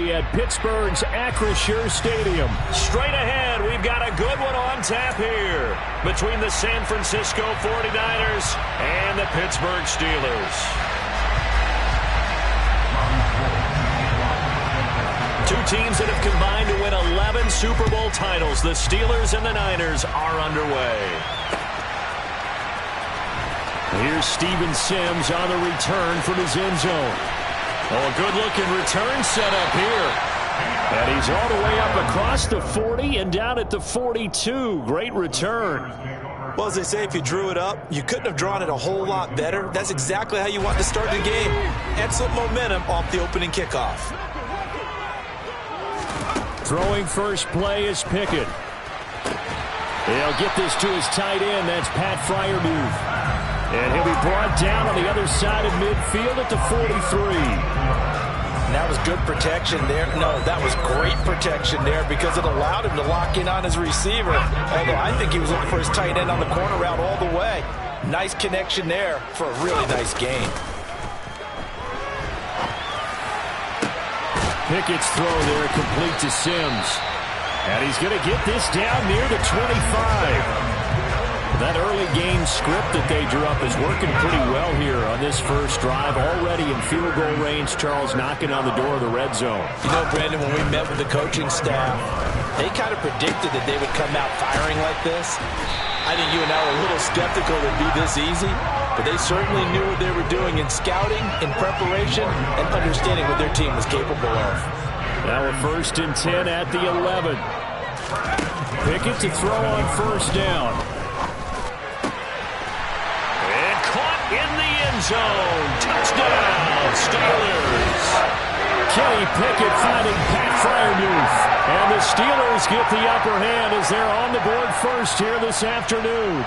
Friday at Pittsburgh's Acrisure Stadium. Straight ahead, we've got a good one on tap here between the San Francisco 49ers and the Pittsburgh Steelers. Two teams that have combined to win 11 Super Bowl titles. The Steelers and the Niners are underway. Here's Steven Sims on the return from his end zone. Oh, a good-looking return setup here. And he's all the way up across the 40 and down at the 42. Great return. Well, as they say, if you drew it up, you couldn't have drawn it a whole lot better. That's exactly how you want to start the game. Excellent momentum off the opening kickoff. Throwing first play is Pickett. He'll get this to his tight end. That's Pat Freiermuth. And he'll be brought down on the other side of midfield at the 43. That was good protection there. No, that was great protection there because it allowed him to lock in on his receiver. Although I think he was looking for his tight end on the corner route all the way. Nice connection there for a really nice gain. Pickett's throw there complete to Sims. And he's going to get this down near the 25. That early game script that they drew up is working pretty well here on this first drive. Already in field goal range, Charles knocking on the door of the red zone. You know, Brandon, when we met with the coaching staff, they kind of predicted that they would come out firing like this. I think you and I were a little skeptical it would be this easy, but they certainly knew what they were doing in scouting, in preparation, and understanding what their team was capable of. Now a 1st and 10 at the 11. Pickett to throw on first down. In the end zone. Touchdown, Steelers. Kenny Pickett finding Pat Freiermuth. And the Steelers get the upper hand as they're on the board first here this afternoon.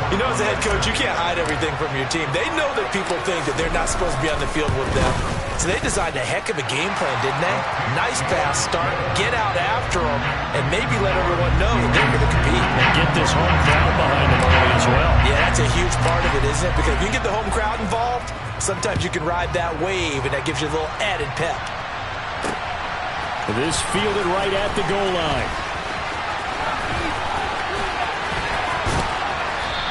You know, as a head coach, you can't hide everything from your team. They know that people think that they're not supposed to be on the field with them. So they designed a heck of a game plan, didn't they? Nice pass start, get out after them, and maybe let everyone know that they're going to compete. And get this home crowd behind them early as well. Yeah, that's a huge part of it, isn't it? Because if you get the home crowd involved, sometimes you can ride that wave, and that gives you a little added pep. This fielded right at the goal line.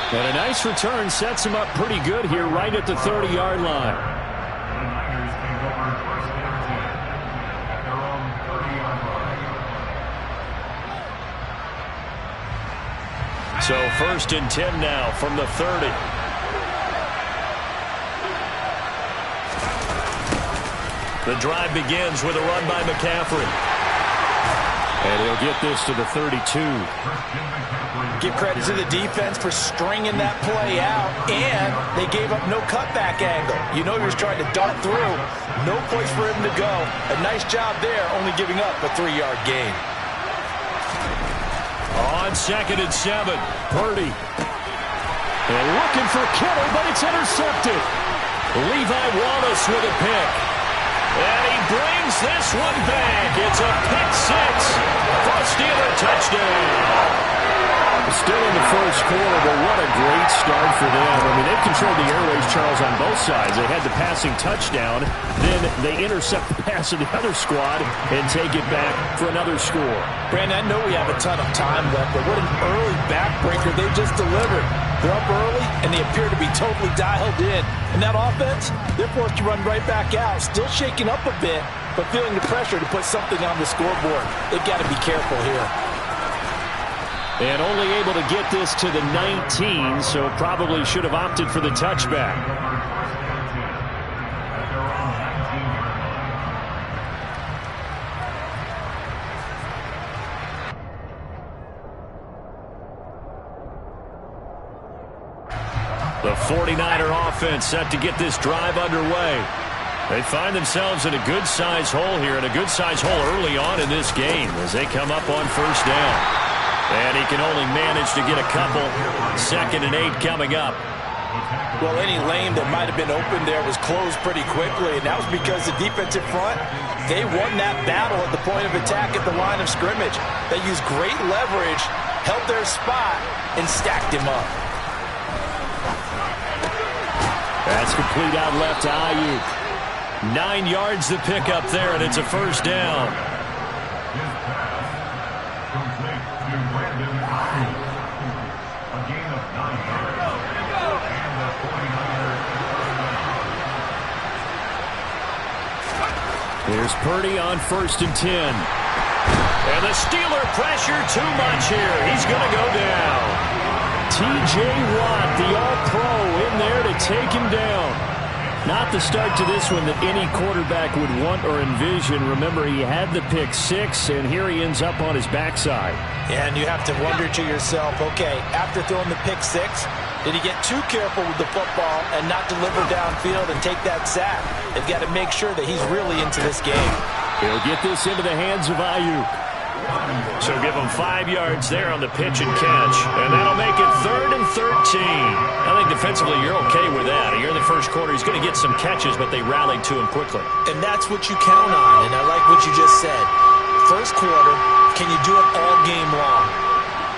And a nice return sets him up pretty good here right at the 30-yard line. So 1st and 10 now from the 30. The drive begins with a run by McCaffrey. And he'll get this to the 32. Give credit to the defense for stringing that play out, and they gave up no cutback angle. You know he was trying to dart through. No place for him to go. A nice job there, only giving up a 3-yard gain. On 2nd and 7, Purdy. And looking for Kittle, but it's intercepted. Levi Wallace with a pick. And he brings this one back. It's a pick six for a Steeler touchdown. Still in the first quarter, but what a great start for them. I mean, they've controlled the airways, Charles, on both sides. They had the passing touchdown, then they intercept the pass of the other squad and take it back for another score. Brandon, I know we have a ton of time left, but what an early backbreaker they just delivered. They're up early, and they appear to be totally dialed in. And that offense, they're forced to run right back out, still shaking up a bit, but feeling the pressure to put something on the scoreboard. They've got to be careful here. And only able to get this to the 19, so probably should have opted for the touchback. The 49er offense set to get this drive underway. They find themselves in a good-sized hole here, and a good-sized hole early on in this game as they come up on first down. And he can only manage to get a couple. 2nd and 8 coming up. Well, any lane that might have been open there was closed pretty quickly, and that was because the defensive front, they won that battle at the point of attack at the line of scrimmage. They used great leverage, held their spot, and stacked him up. That's complete out left to Ayuk. 9 yards to pick up there, and it's a first down. Here's Purdy on 1st and 10. And the Steeler pressure too much here. He's going to go down. T.J. Watt, the All-Pro, in there to take him down. Not the start to this one that any quarterback would want or envision. Remember, he had the pick 6, and here he ends up on his backside. And you have to wonder to yourself, okay, after throwing the pick 6, did he get too careful with the football and not deliver downfield and take that sack? They've got to make sure that he's really into this game. He'll get this into the hands of Ayuk. So give him 5 yards there on the pitch and catch. And that'll make it 3rd and 13. I think defensively you're okay with that. Here in the first quarter, he's going to get some catches, but they rallied to him quickly. And that's what you count on. And I like what you just said. First quarter, can you do it all game long?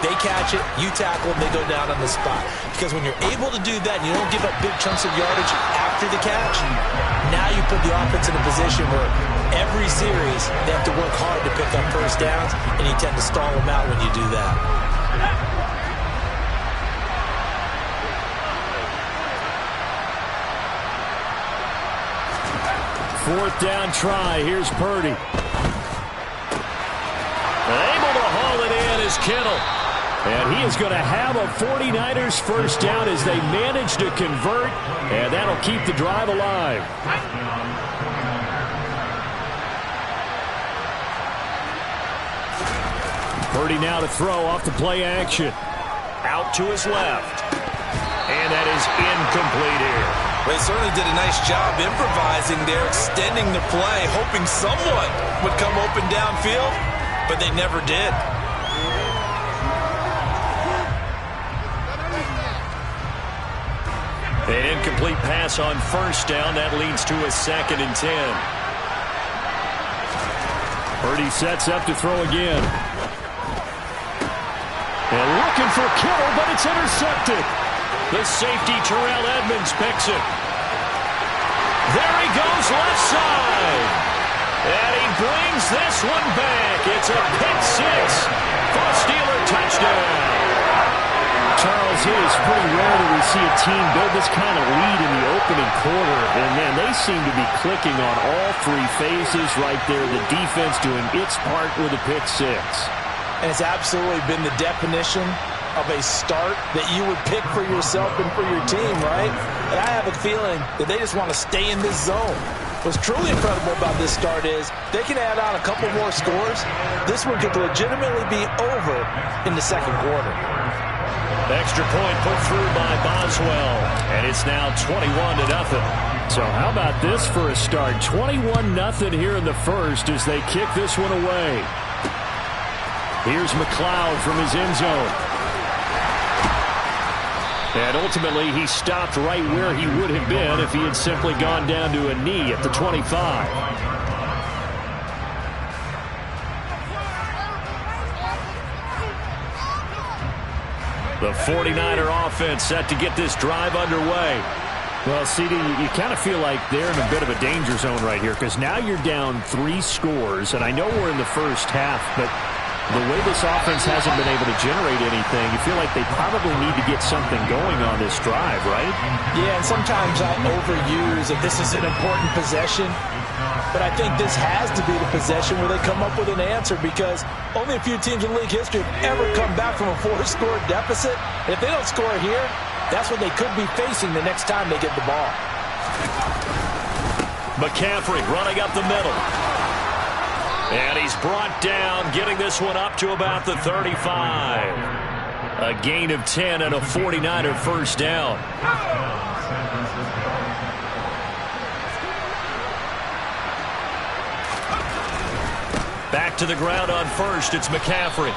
They catch it, you tackle them, they go down on the spot. Because when you're able to do that and you don't give up big chunks of yardage after the catch, now you put the offense in a position where every series they have to work hard to pick up first downs, and you tend to stall them out when you do that. Fourth down try. Here's Purdy. Able to haul it in is Kittle. And he is going to have a 49ers first down as they manage to convert, and that'll keep the drive alive. Purdy now to throw off the play action. Out to his left. And that is incomplete here. They certainly did a nice job improvising there, extending the play, hoping someone would come open downfield, but they never did. An incomplete pass on first down. That leads to a 2nd and 10. Purdy sets up to throw again. And looking for Kittle, but it's intercepted. The safety, Terrell Edmonds, picks it. There he goes, left side. And he brings this one back. It's a pick 6 for a Steeler touchdown. Charles, it is pretty rare that we see a team build this kind of lead in the opening quarter. And, man, they seem to be clicking on all 3 phases right there. The defense doing its part with a pick 6. And it's absolutely been the definition of a start that you would pick for yourself and for your team, right? And I have a feeling that they just want to stay in this zone. What's truly incredible about this start is they can add on a couple more scores. This one could legitimately be over in the second quarter. Extra point put through by Boswell, and it's now 21-0. So how about this for a start? 21-0 here in the first as they kick this one away. Here's McLeod from his end zone. And ultimately, he stopped right where he would have been if he had simply gone down to a knee at the 25. The 49er offense set to get this drive underway. Well, CD, you kind of feel like they're in a bit of a danger zone right here because now you're down 3 scores, and I know we're in the first half, but the way this offense hasn't been able to generate anything, you feel like they probably need to get something going on this drive, right? Yeah, and sometimes I overuse that this is an important possession. But I think this has to be the possession where they come up with an answer because only a few teams in league history have ever come back from a 4-score deficit. And if they don't score here, that's what they could be facing the next time they get the ball. McCaffrey running up the middle. And he's brought down, getting this one up to about the 35. A gain of 10 and a 49er first down. Back to the ground on first. It's McCaffrey.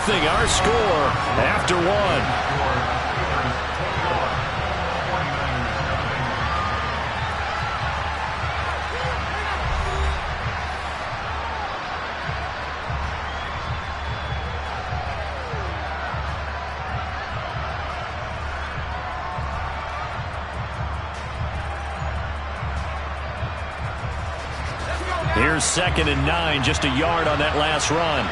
Nothing, our score after 1. Here's 2nd and 9, just a yard on that last run.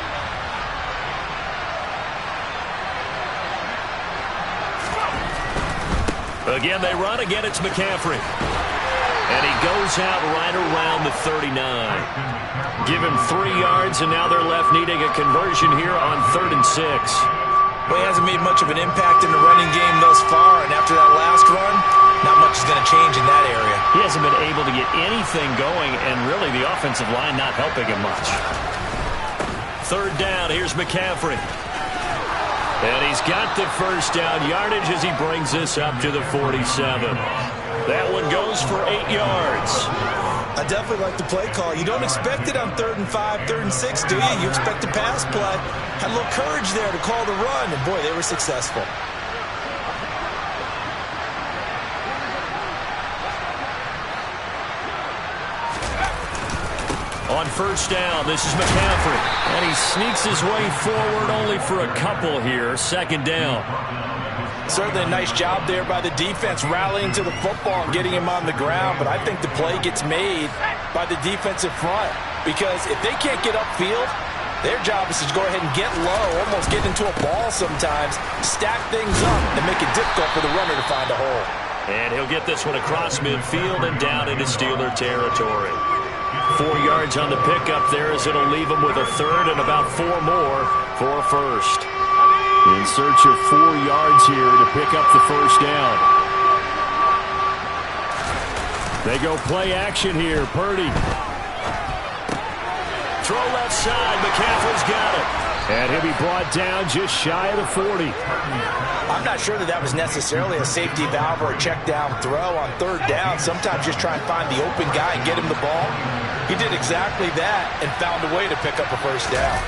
Again, they run. Again, it's McCaffrey. And he goes out right around the 39. Give him 3 yards, and now they're left needing a conversion here on 3rd and 6. Well, he hasn't made much of an impact in the running game thus far, and after that last run, not much is going to change in that area. He hasn't been able to get anything going, and really the offensive line not helping him much. 3rd down, here's McCaffrey. And he's got the first down yardage as he brings this up to the 47. That one goes for 8 yards. I definitely like the play call. You don't expect it on 3rd and 5, 3rd and 6, do you? You expect a pass play. Had a little courage there to call the run, and boy, they were successful. On 1st down, this is McCaffrey. And he sneaks his way forward only for a couple here. 2nd down. Certainly a nice job there by the defense rallying to the football and getting him on the ground, but I think the play gets made by the defensive front because if they can't get upfield, their job is to go ahead and get low, almost get into a ball sometimes, stack things up, and make it difficult for the runner to find a hole. And he'll get this one across midfield and down into Steeler territory. 4 yards on the pickup there as it'll leave him with a 3rd and about 4 more for a 1st. In search of 4 yards here to pick up the 1st down. They go play action here. Purdy. Throw left side. McCaffrey's got it. And he'll be brought down just shy of the 40. I'm not sure that was necessarily a safety valve or a check down throw on 3rd down. Sometimes just try and find the open guy and get him the ball. He did exactly that and found a way to pick up a 1st down.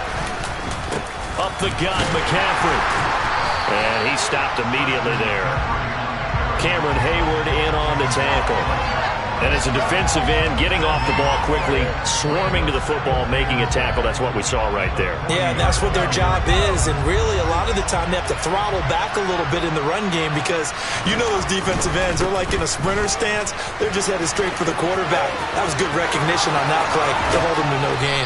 Up the gut, McCaffrey. And he stopped immediately there. Cameron Hayward in on the tackle. And as a defensive end, getting off the ball quickly, swarming to the football, making a tackle, that's what we saw right there. Yeah, and that's what their job is. And really, a lot of the time, they have to throttle back a little bit in the run game because you know those defensive ends, they're like in a sprinter stance. They're just headed straight for the quarterback. That was good recognition on that play to hold them to no gain.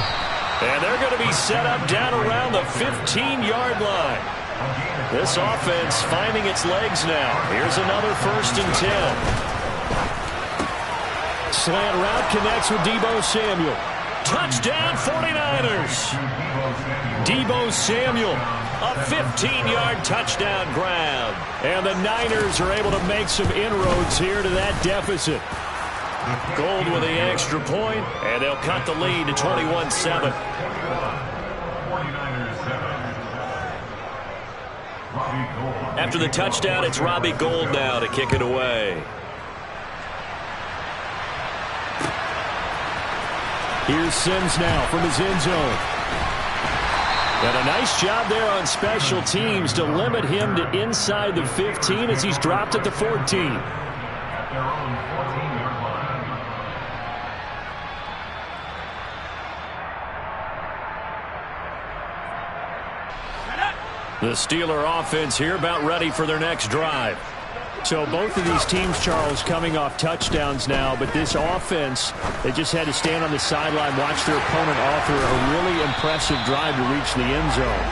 And they're going to be set up down around the 15-yard line. This offense finding its legs now. Here's another 1st and 10. Slant route connects with Deebo Samuel. Touchdown 49ers. Deebo Samuel, a 15-yard touchdown grab. And the Niners are able to make some inroads here to that deficit. Gold with the extra point, and they'll cut the lead to 21-7. After the touchdown, it's Robbie Gould now to kick it away. Here's Sims now from his end zone. And a nice job there on special teams to limit him to inside the 15 as he's dropped at the 14. The Steeler offense here about ready for their next drive. So both of these teams, Charles, coming off touchdowns now, but this offense, they just had to stand on the sideline, watch their opponent offer a really impressive drive to reach the end zone.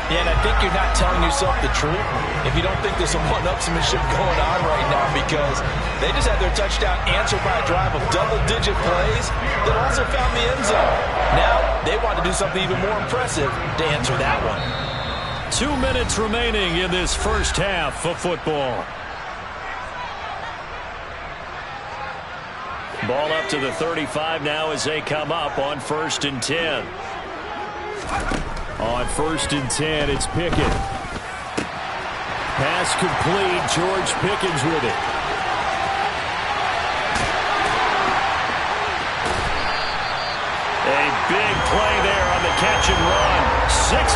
Yeah, and I think you're not telling yourself the truth if you don't think there's some one-upsmanship going on right now because they just had their touchdown answered by a drive of double-digit plays that also found the end zone. Now they want to do something even more impressive to answer that one. 2 minutes remaining in this first half of football. Ball up to the 35 now as they come up on 1st and 10. On 1st and 10, it's Pickett. Pass complete. George Pickens with it. A big play there on the catch and run. 65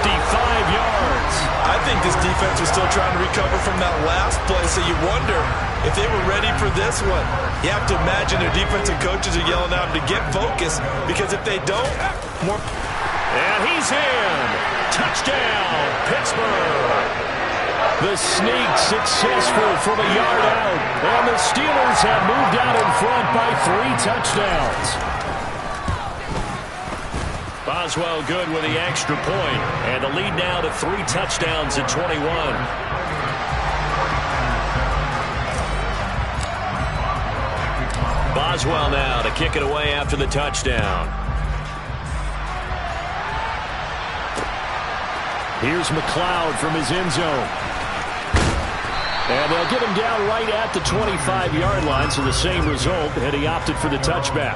yards. I think this defense was still trying to recover from that last play, so you wonder if they were ready for this one. You have to imagine their defensive coaches are yelling at them to get focused because if they don't, more... And he's in. Touchdown, Pittsburgh. The sneak successful from a yard out. And the Steelers have moved out in front by 3 touchdowns. Boswell good with the extra point. And the lead now to 3 touchdowns at 21. Boswell now to kick it away after the touchdown. Here's McLeod from his end zone. And they'll get him down right at the 25-yard line, so the same result, and he opted for the touchback.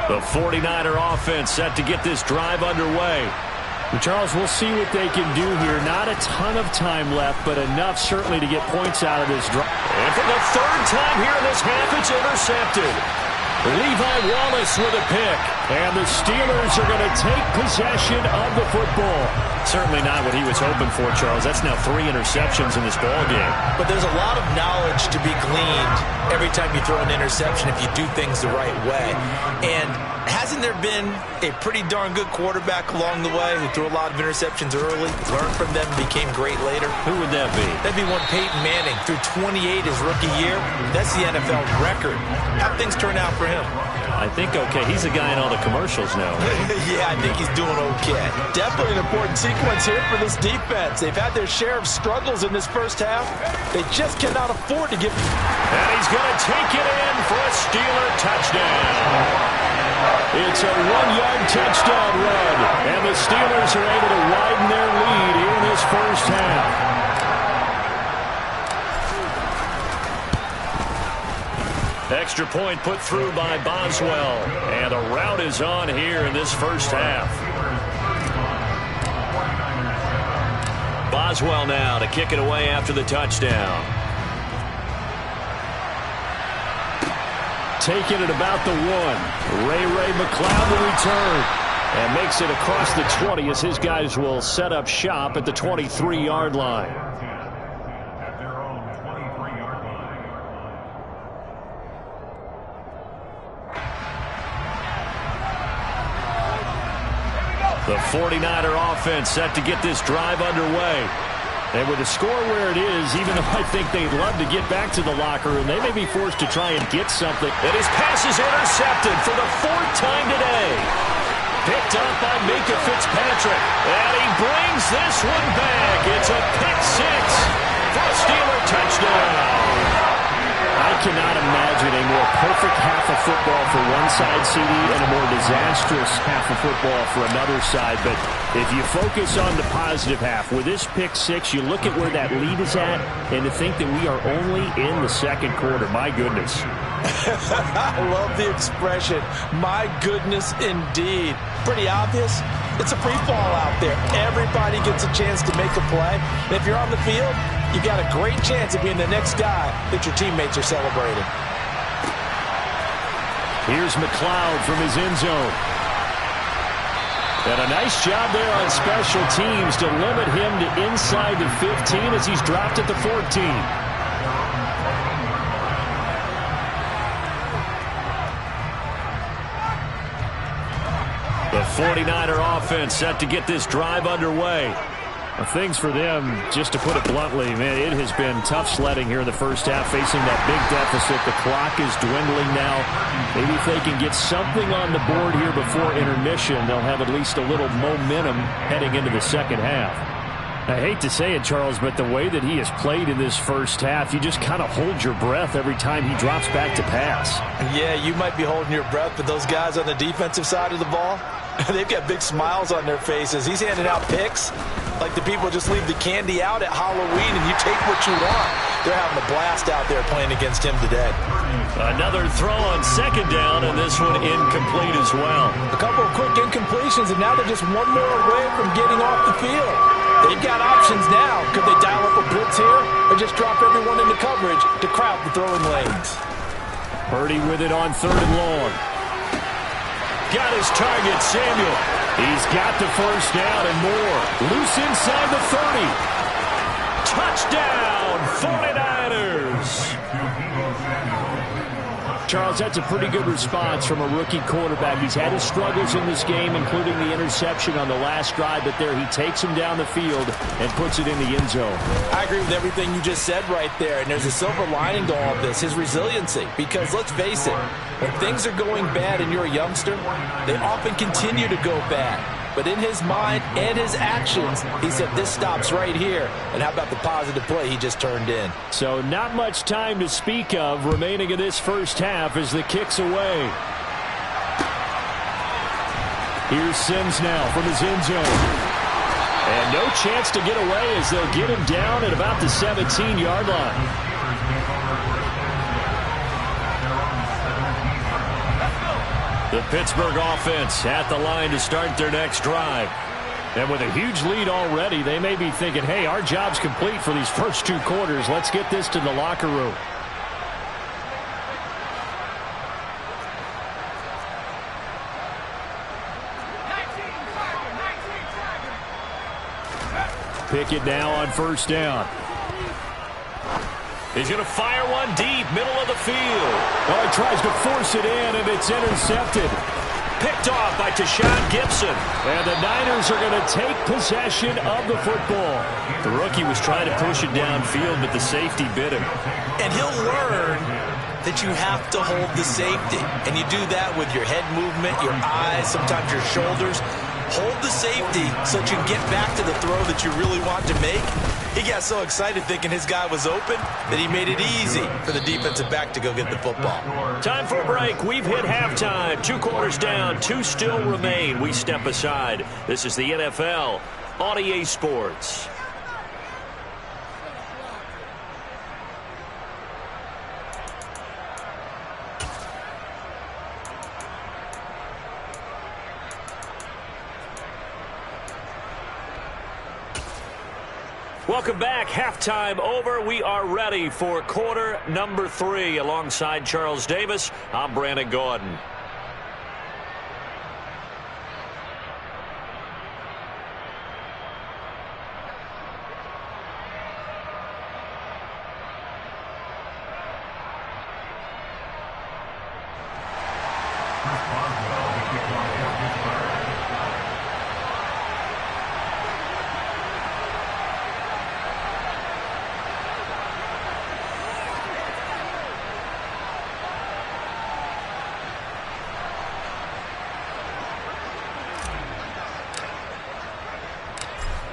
The 49er offense set to get this drive underway. And Charles, we'll see what they can do here. Not a ton of time left, but enough certainly to get points out of this drive. And for the 3rd time here in this half, it's intercepted. Levi Wallace with a pick. And the Steelers are going to take possession of the football. Certainly not what he was hoping for, Charles. That's now 3 interceptions in this ball game. But there's a lot of knowledge to be gleaned every time you throw an interception if you do things the right way. And hasn't there been a pretty darn good quarterback along the way who threw a lot of interceptions early, learned from them, became great later? Who would that be? That'd be one Peyton Manning. Threw 28 his rookie year. That's the NFL record. How'd things turn out for him? I think okay. He's a guy in all the commercials now. Yeah, I think he's doing okay. Definitely an important sequence here for this defense. They've had their share of struggles in this first half. They just cannot afford to give. And he's going to take it in for a Steeler touchdown. It's a 1-yard touchdown run. And the Steelers are able to widen their lead here in this first half. Extra point put through by Boswell. And the route is on here in this first half. Boswell now to kick it away after the touchdown. Taking it about the 1. Ray McLeod will return. And makes it across the 20 as his guys will set up shop at the 23-yard line. The 49er offense set to get this drive underway. And with the score where it is, even though I think they'd love to get back to the locker room, they may be forced to try and get something. And his pass is intercepted for the 4th time today. Picked up by Minka Fitzpatrick. And he brings this one back. It's a pick 6 for a Steeler touchdown. I cannot imagine a more perfect half of football for one side, CD, and a more disastrous half of football for another side. But if you focus on the positive half, with this pick 6, you look at where that lead is at, and to think that we are only in the 2nd quarter. My goodness. I love the expression. My goodness, indeed. Pretty obvious. It's a free fall out there. Everybody gets a chance to make a play. And if you're on the field, you got a great chance of being the next guy that your teammates are celebrating. Here's McLeod from his end zone. And a nice job there on special teams to limit him to inside the 15 as he's dropped at the 14. The 49er offense set to get this drive underway. Well, things for them, just to put it bluntly, man, it has been tough sledding here in the first half, facing that big deficit. The clock is dwindling now. Maybe if they can get something on the board here before intermission, they'll have at least a little momentum heading into the second half. I hate to say it, Charles, but the way that he has played in this first half, you just kind of hold your breath every time he drops back to pass. Yeah, you might be holding your breath, but those guys on the defensive side of the ball, they've got big smiles on their faces. He's handing out picks like the people just leave the candy out at Halloween and you take what you want. They're having a blast out there playing against him today. Another throw on 2nd down, and this one incomplete as well. A couple of quick incompletions, and now they're just one more away from getting off the field. They've got options now. Could they dial up a blitz here or just drop everyone into coverage to crowd the throwing lanes? Purdy with it on 3rd and long. Got his target, Samuel. He's got the first down and more. Loose inside the 30. Touchdown, 49ers. Charles, that's a pretty good response from a rookie quarterback. He's had his struggles in this game, including the interception on the last drive, but there he takes him down the field and puts it in the end zone. I agree with everything you just said right there, and there's a silver lining to all of this, his resiliency. Because let's face it, when things are going bad and you're a youngster, they often continue to go bad. But in his mind and his actions, he said, this stops right here. And how about the positive play he just turned in? So not much time to speak of remaining in this first half as the kick's away. Here's Sims now from his end zone. And no chance to get away as they'll get him down at about the 17-yard line. The Pittsburgh offense at the line to start their next drive. And with a huge lead already, they may be thinking, hey, our job's complete for these first 2 quarters. Let's get this to the locker room. Pickett now on first down. He's going to fire one deep, middle of the field. Oh, he tries to force it in, and it's intercepted. Picked off by Tashawn Gibson. And the Niners are going to take possession of the football. The rookie was trying to push it downfield, but the safety bit him. And he'll learn that you have to hold the safety. And you do that with your head movement, your eyes, sometimes your shoulders. Hold the safety so that you can get back to the throw that you really want to make. He got so excited thinking his guy was open that he made it easy for the defensive back to go get the football. Time for a break. We've hit halftime. 2 quarters down. 2 still remain. We step aside. This is the NFL on EA Sports. Welcome back. Halftime over. We are ready for quarter number 3. Alongside Charles Davis, I'm Brandon Gordon.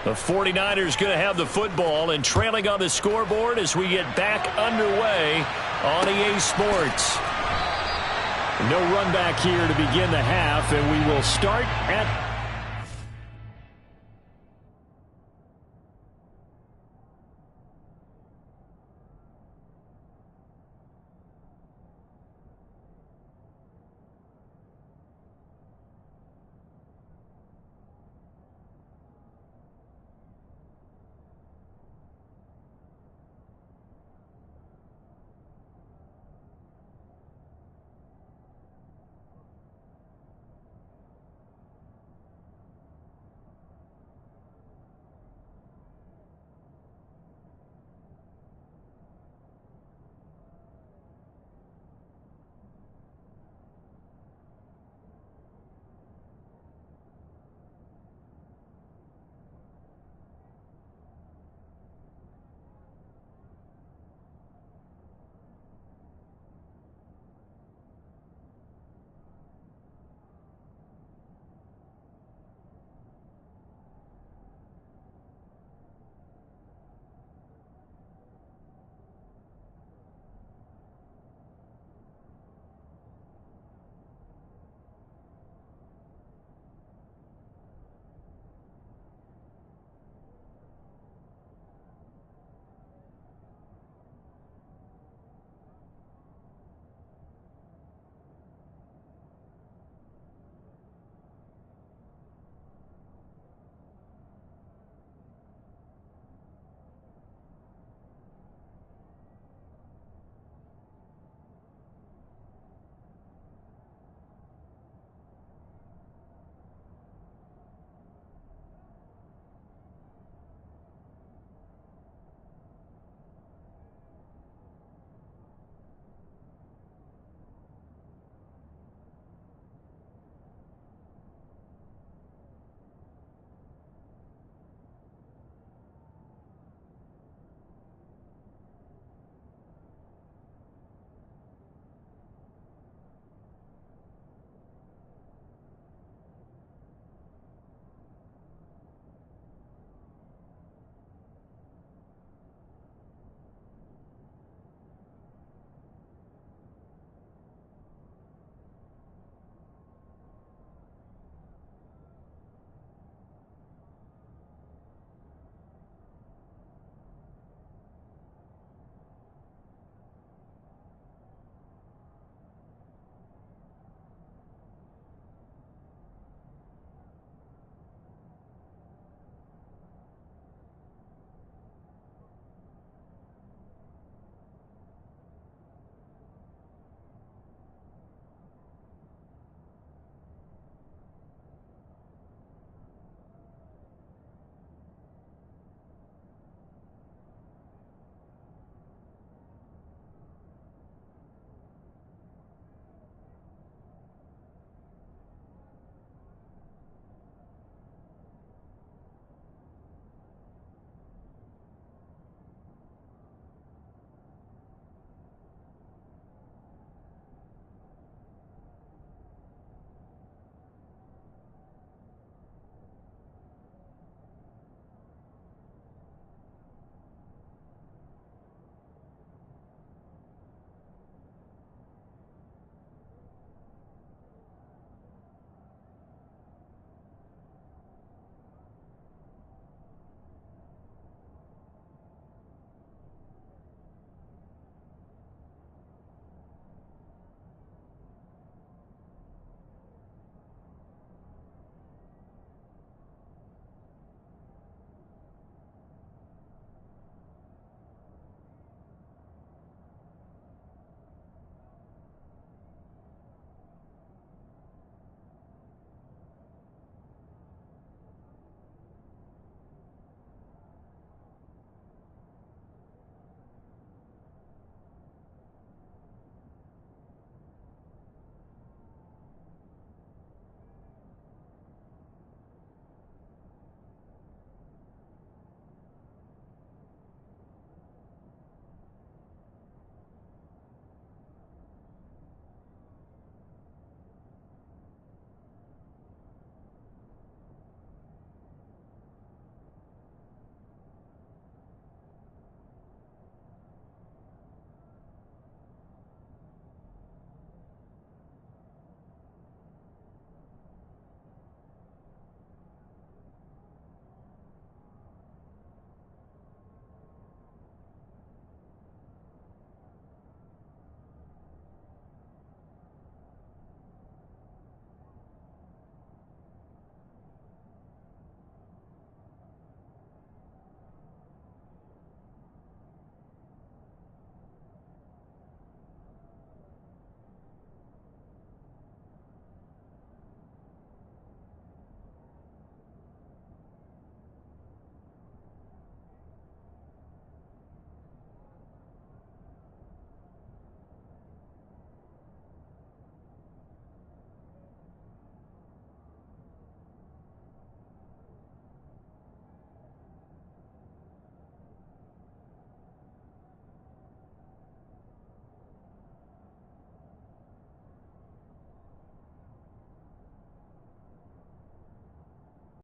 The 49ers going to have the football and trailing on the scoreboard as we get back underway on EA Sports. No run back here to begin the half, and we will start at